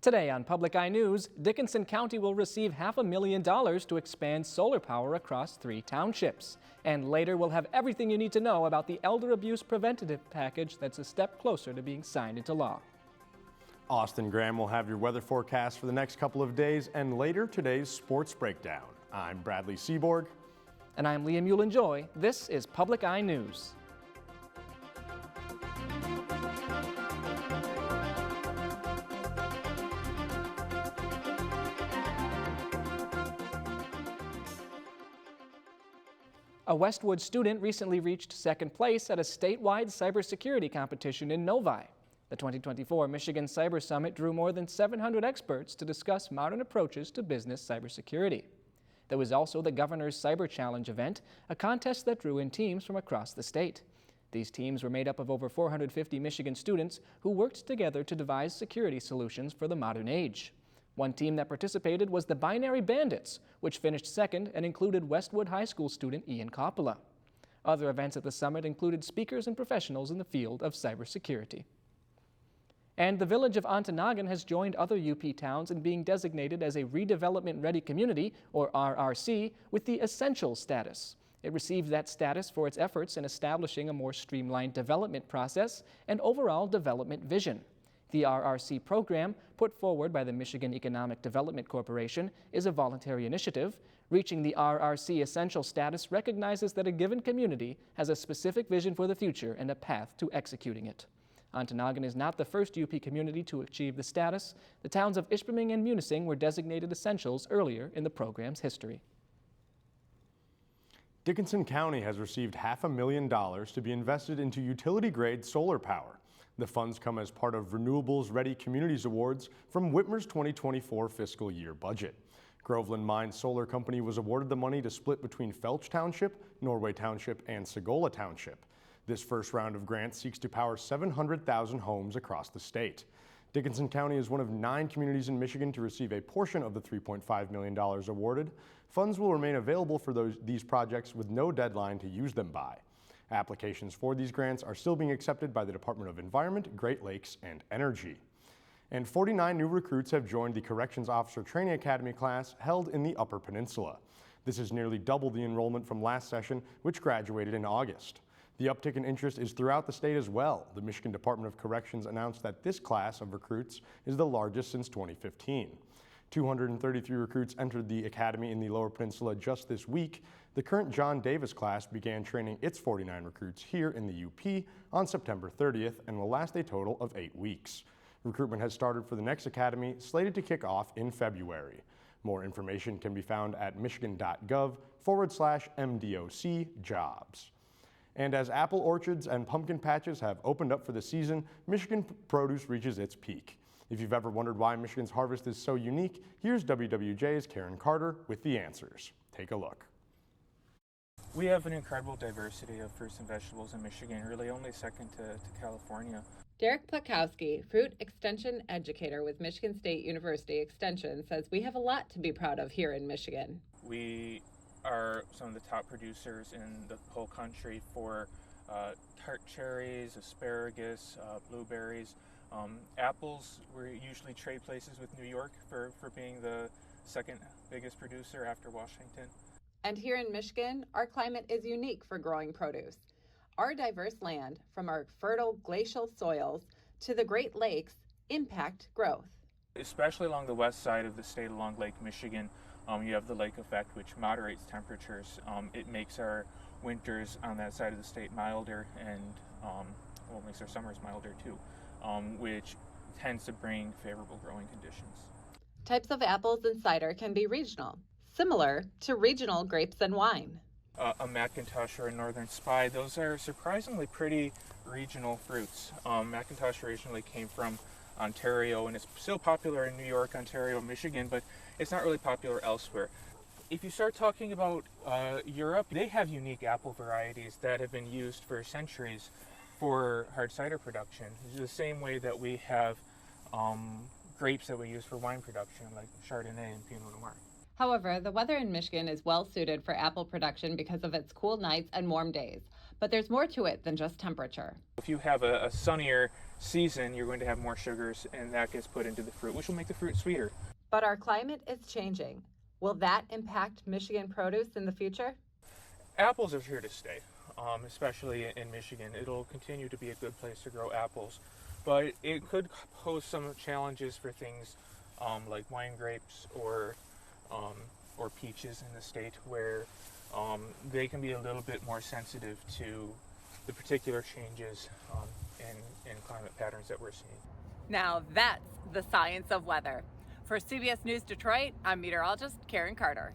Today on Public Eye News, Dickinson County will receive $500,000 to expand solar power across 3 townships. And later we'll have everything you need to know about the elder abuse preventative package that's a step closer to being signed into law. Austin Graham will have your weather forecast for the next couple of days and later today's sports breakdown. I'm Bradley Seaborg. And I'm Liam Eulenjoy. This is Public Eye News. A Westwood student recently reached second place at a statewide cybersecurity competition in Novi. The 2024 Michigan Cyber Summit drew more than 700 experts to discuss modern approaches to business cybersecurity. There was also the Governor's Cyber Challenge event, a contest that drew in teams from across the state. These teams were made up of over 450 Michigan students who worked together to devise security solutions for the modern age. One team that participated was the Binary Bandits, which finished second and included Westwood High School student Ian Coppola. Other events at the summit included speakers and professionals in the field of cybersecurity. And the village of Ontonagon has joined other UP towns in being designated as a Redevelopment Ready Community, or RRC, with the Essential status. It received that status for its efforts in establishing a more streamlined development process and overall development vision. The RRC program, put forward by the Michigan Economic Development Corporation, is a voluntary initiative. Reaching the RRC Essential status recognizes that a given community has a specific vision for the future and a path to executing it. Ontonagon is not the first UP community to achieve the status. The towns of Ishpeming and Munising were designated Essentials earlier in the program's history. Dickinson County has received $500,000 to be invested into utility-grade solar power. The funds come as part of Renewables Ready Communities Awards from Whitmer's 2024 fiscal year budget. Groveland Mines Solar Company was awarded the money to split between Felch Township, Norway Township, and Sagola Township. This first round of grants seeks to power 700,000 homes across the state. Dickinson County is one of 9 communities in Michigan to receive a portion of the $3.5 million awarded. Funds will remain available for these projects with no deadline to use them by. Applications for these grants are still being accepted by the Department of Environment, Great Lakes, and Energy. And 49 new recruits have joined the Corrections Officer Training Academy class held in the Upper Peninsula. This is nearly double the enrollment from last session, which graduated in August. The uptick in interest is throughout the state as well. The Michigan Department of Corrections announced that this class of recruits is the largest since 2015. 233 recruits entered the academy in the Lower Peninsula just this week. The current John Davis class began training its 49 recruits here in the UP on September 30th and will last a total of 8 weeks. Recruitment has started for the next academy, slated to kick off in February. More information can be found at michigan.gov/MDOC jobs. And as apple orchards and pumpkin patches have opened up for the season, Michigan produce reaches its peak. If you've ever wondered why Michigan's harvest is so unique, here's WWJ's Karen Carter with the answers. Take a look. We have an incredible diversity of fruits and vegetables in Michigan, really only second to California. Derek Plakowski, fruit extension educator with Michigan State University Extension, says we have a lot to be proud of here in Michigan. We are some of the top producers in the whole country for tart cherries, asparagus, blueberries. Apples, we usually trade places with New York for being the second biggest producer after Washington. And here in Michigan, our climate is unique for growing produce. Our diverse land, from our fertile glacial soils to the Great Lakes, impact growth. Especially along the west side of the state, along Lake Michigan, you have the lake effect, which moderates temperatures. It makes our winters on that side of the state milder and makes our summers milder too. Which tends to bring favorable growing conditions. Types of apples and cider can be regional, similar to regional grapes and wine. A McIntosh or a Northern Spy, those are surprisingly pretty regional fruits. McIntosh originally came from Ontario and it's still popular in New York, Ontario, Michigan, but it's not really popular elsewhere. If you start talking about Europe, they have unique apple varieties that have been used for centuries for hard cider production. It's the same way that we have grapes that we use for wine production, like Chardonnay and Pinot Noir. However, the weather in Michigan is well suited for apple production because of its cool nights and warm days. But there's more to it than just temperature. If you have a sunnier season, you're going to have more sugars, and that gets put into the fruit, which will make the fruit sweeter. But our climate is changing. Will that impact Michigan produce in the future? Apples are here to stay, especially in Michigan. It'll continue to be a good place to grow apples, but it could pose some challenges for things like wine grapes or peaches in the state, where they can be a little bit more sensitive to the particular changes in climate patterns that we're seeing. Now that's the science of weather. For CBS News Detroit, I'm meteorologist Karen Carter.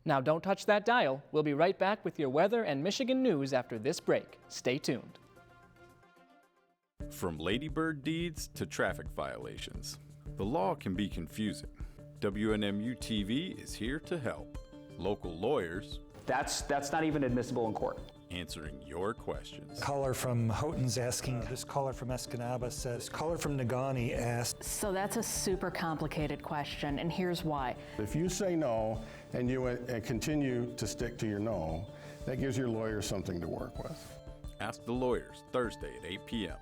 Now don't touch that dial. We'll be right back with your weather and Michigan news after this break. Stay tuned. From ladybird deeds to traffic violations, the law can be confusing. WNMU TV is here to help. Local lawyers That's not even admissible in court. answering your questions. Caller from Houghton's asking, this caller from Escanaba says, caller from Negaunee asked. So that's a super complicated question, and here's why. If you say no and you continue to stick to your no, that gives your lawyer something to work with. Ask the Lawyers, Thursday at 8 p.m.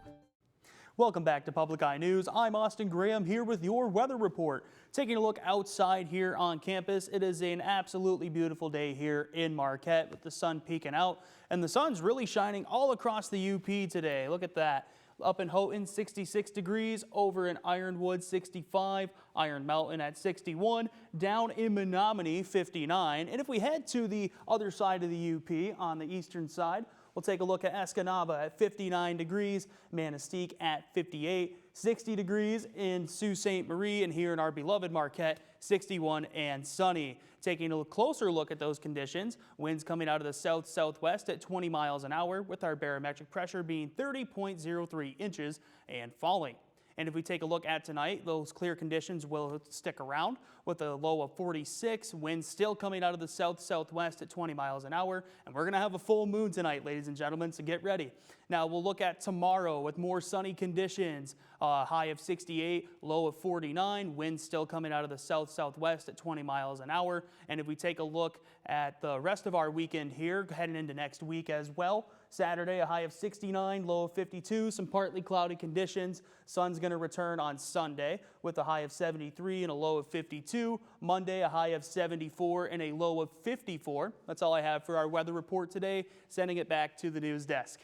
Welcome back to Public Eye News. I'm Austin Graham here with your weather report. Taking a look outside here on campus, it is an absolutely beautiful day here in Marquette with the sun peeking out, and the sun's really shining all across the UP today. Look at that. Up in Houghton, 66 degrees, over in Ironwood, 65, Iron Mountain at 61, down in Menominee, 59. And if we head to the other side of the UP on the eastern side, we'll take a look at Escanaba at 59 degrees, Manistee at 58, 60 degrees in Sault Ste. Marie, and here in our beloved Marquette, 61 and sunny. Taking a closer look at those conditions, winds coming out of the south-southwest at 20 miles an hour, with our barometric pressure being 30.03 inches and falling. And if we take a look at tonight, those clear conditions will stick around with a low of 46, winds still coming out of the south-southwest at 20 miles an hour. And we're going to have a full moon tonight, ladies and gentlemen, so get ready. Now we'll look at tomorrow with more sunny conditions, high of 68, low of 49, winds still coming out of the south-southwest at 20 miles an hour. And if we take a look at the rest of our weekend here, heading into next week as well, Saturday, a high of 69, low of 52, some partly cloudy conditions. Sun's going to return on Sunday with a high of 73 and a low of 52. Monday, a high of 74 and a low of 54. That's all I have for our weather report today. Sending it back to the news desk.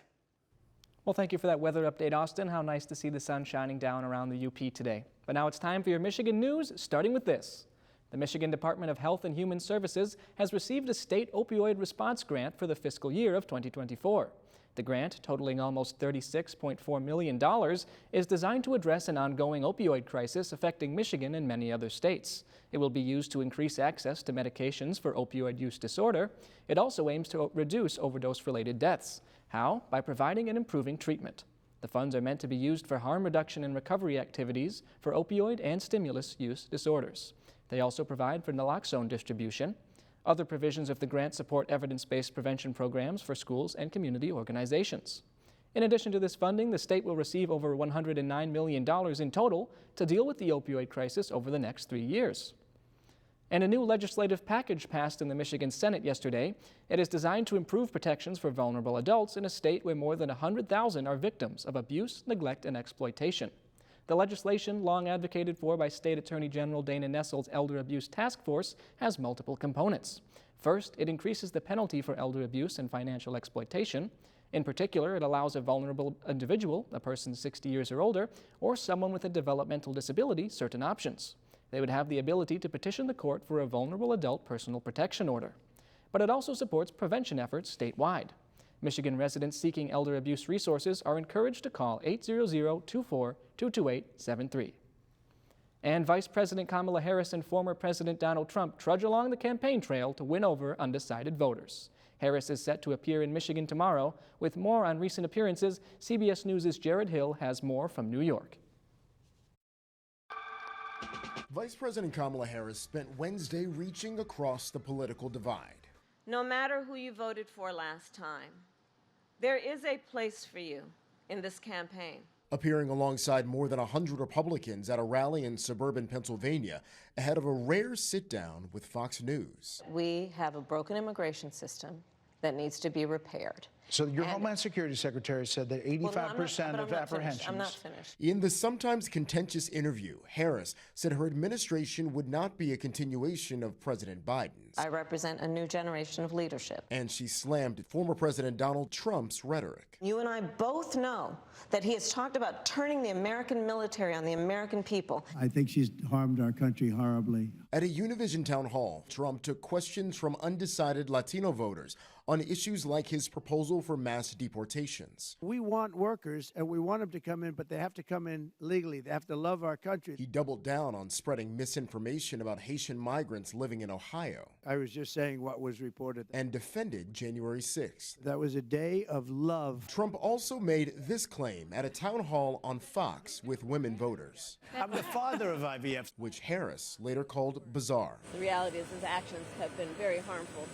Well, thank you for that weather update, Austin. How nice to see the sun shining down around the UP today. But now it's time for your Michigan news, starting with this. The Michigan Department of Health and Human Services has received a state opioid response grant for the fiscal year of 2024. The grant, totaling almost $36.4 million, is designed to address an ongoing opioid crisis affecting Michigan and many other states. It will be used to increase access to medications for opioid use disorder. It also aims to reduce overdose-related deaths. How? By providing and improving treatment. The funds are meant to be used for harm reduction and recovery activities for opioid and stimulus use disorders. They also provide for naloxone distribution. Other provisions of the grant support evidence-based prevention programs for schools and community organizations. In addition to this funding, the state will receive over $109 million in total to deal with the opioid crisis over the next 3 years. And a new legislative package passed in the Michigan Senate yesterday. It is designed to improve protections for vulnerable adults in a state where more than 100,000 are victims of abuse, neglect, and exploitation. The legislation, long advocated for by State Attorney General Dana Nessel's Elder Abuse Task Force, has multiple components. First, it increases the penalty for elder abuse and financial exploitation. In particular, it allows a vulnerable individual, a person 60 years or older, or someone with a developmental disability, certain options. They would have the ability to petition the court for a vulnerable adult personal protection order. But it also supports prevention efforts statewide. Michigan residents seeking elder abuse resources are encouraged to call 800-24-228-73. And Vice President Kamala Harris and former President Donald Trump trudge along the campaign trail to win over undecided voters. Harris is set to appear in Michigan tomorrow. With more on recent appearances, CBS News' Jared Hill has more from New York. Vice President Kamala Harris spent Wednesday reaching across the political divide. No matter who you voted for last time, there is a place for you in this campaign. appearing alongside more than 100 Republicans at a rally in suburban Pennsylvania ahead of a rare sit-down with Fox News. We have a broken immigration system that needs to be repaired. So your Homeland Security Secretary said that 85% of apprehensions. I'm not finished. In the sometimes contentious interview, Harris said her administration would not be a continuation of President Biden's. I represent a new generation of leadership. And she slammed former President Donald Trump's rhetoric. You and I both know that he has talked about turning the American military on the American people. I think she's harmed our country horribly. At a Univision town hall, Trump took questions from undecided Latino voters on issues like his proposal for mass deportations. We want workers, and we want them to come in, but they have to come in legally. They have to love our country. He doubled down on spreading misinformation about Haitian migrants living in Ohio. I was just saying what was reported. And defended January 6th. That was a day of love. Trump also made this claim at a town hall on Fox with women voters. I'm the father of IVF. Which Harris later called bizarre. The reality is his actions have been very harmful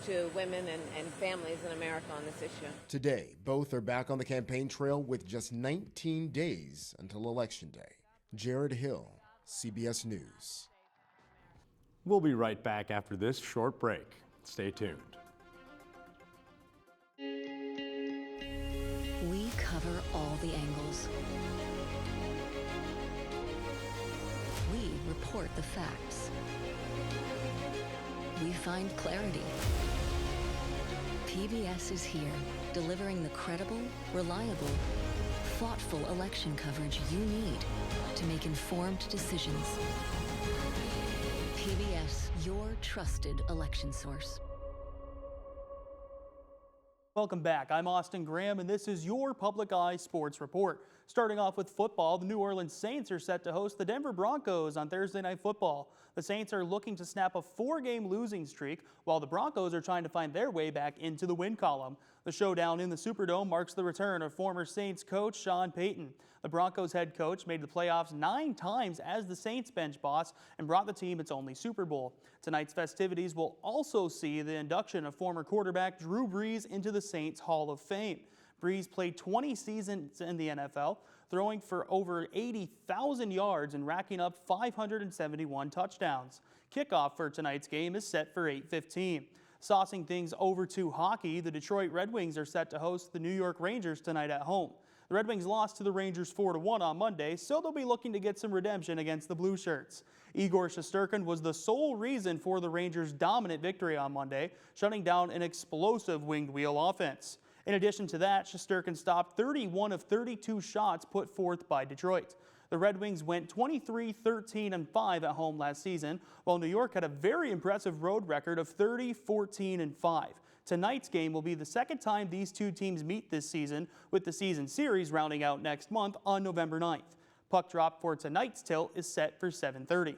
to women and families in America on this issue. Today, both are back on the campaign trail with just 19 days until Election Day. Jared Hill, CBS News. We'll be right back after this short break. Stay tuned. We cover all the angles. We report the facts. We find clarity. PBS is here, delivering the credible, reliable, thoughtful election coverage you need to make informed decisions. PBS, your trusted election source. Welcome back. I'm Austin Graham, and this is your Public Eye Sports Report. Starting off with football, the New Orleans Saints are set to host the Denver Broncos on Thursday Night Football. The Saints are looking to snap a 4-game losing streak, while the Broncos are trying to find their way back into the win column. The showdown in the Superdome marks the return of former Saints coach Sean Payton. The Broncos head coach made the playoffs 9 times as the Saints bench boss and brought the team its only Super Bowl. Tonight's festivities will also see the induction of former quarterback Drew Brees into the Saints Hall of Fame. Brees played 20 seasons in the NFL, throwing for over 80,000 yards and racking up 571 touchdowns. Kickoff for tonight's game is set for 8:15. Saucing things over to hockey, the Detroit Red Wings are set to host the New York Rangers tonight at home. The Red Wings lost to the Rangers 4-1 on Monday, so they'll be looking to get some redemption against the Blue Shirts. Igor Shesterkin was the sole reason for the Rangers' dominant victory on Monday, shutting down an explosive winged wheel offense. In addition to that, Shesterkin stopped 31 of 32 shots put forth by Detroit. The Red Wings went 23-13-5 at home last season, while New York had a very impressive road record of 30-14-5. Tonight's game will be the second time these two teams meet this season, with the season series rounding out next month on November 9th. Puck drop for tonight's tilt is set for 7:30.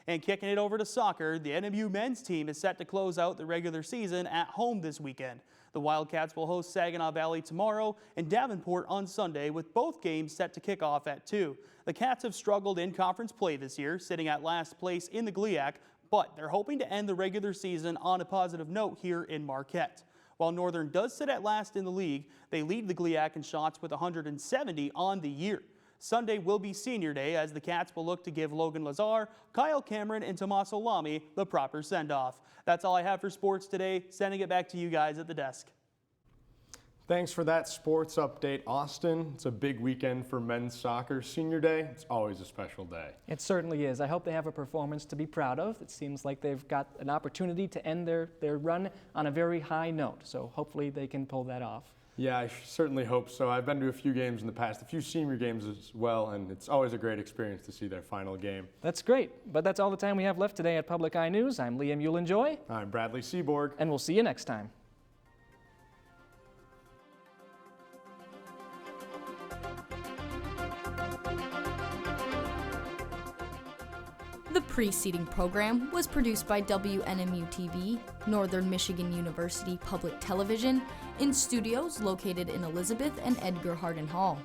And kicking it over to soccer, the NMU men's team is set to close out the regular season at home this weekend. The Wildcats will host Saginaw Valley tomorrow and Davenport on Sunday, with both games set to kick off at 2. The Cats have struggled in conference play this year, sitting at last place in the GLIAC, but they're hoping to end the regular season on a positive note here in Marquette. While Northern does sit at last in the league, they lead the GLIAC in shots with 170 on the year. Sunday will be senior day, as the Cats will look to give Logan Lazar, Kyle Cameron, and Tommaso Lamy the proper send-off. That's all I have for sports today. Sending it back to you guys at the desk. Thanks for that sports update, Austin. It's a big weekend for men's soccer. Senior Day, it's always a special day. It certainly is. I hope they have a performance to be proud of. It seems like they've got an opportunity to end their run on a very high note, so hopefully they can pull that off. Yeah, I certainly hope so. I've been to a few games in the past, a few senior games as well, and it's always a great experience to see their final game. That's great, but that's all the time we have left today at Public Eye News. I'm Liam Eulenjoy. I'm Bradley Seaborg. And we'll see you next time. The preceding program was produced by WNMU-TV, Northern Michigan University Public Television, in studios located in Elizabeth and Edgar Hardin Hall.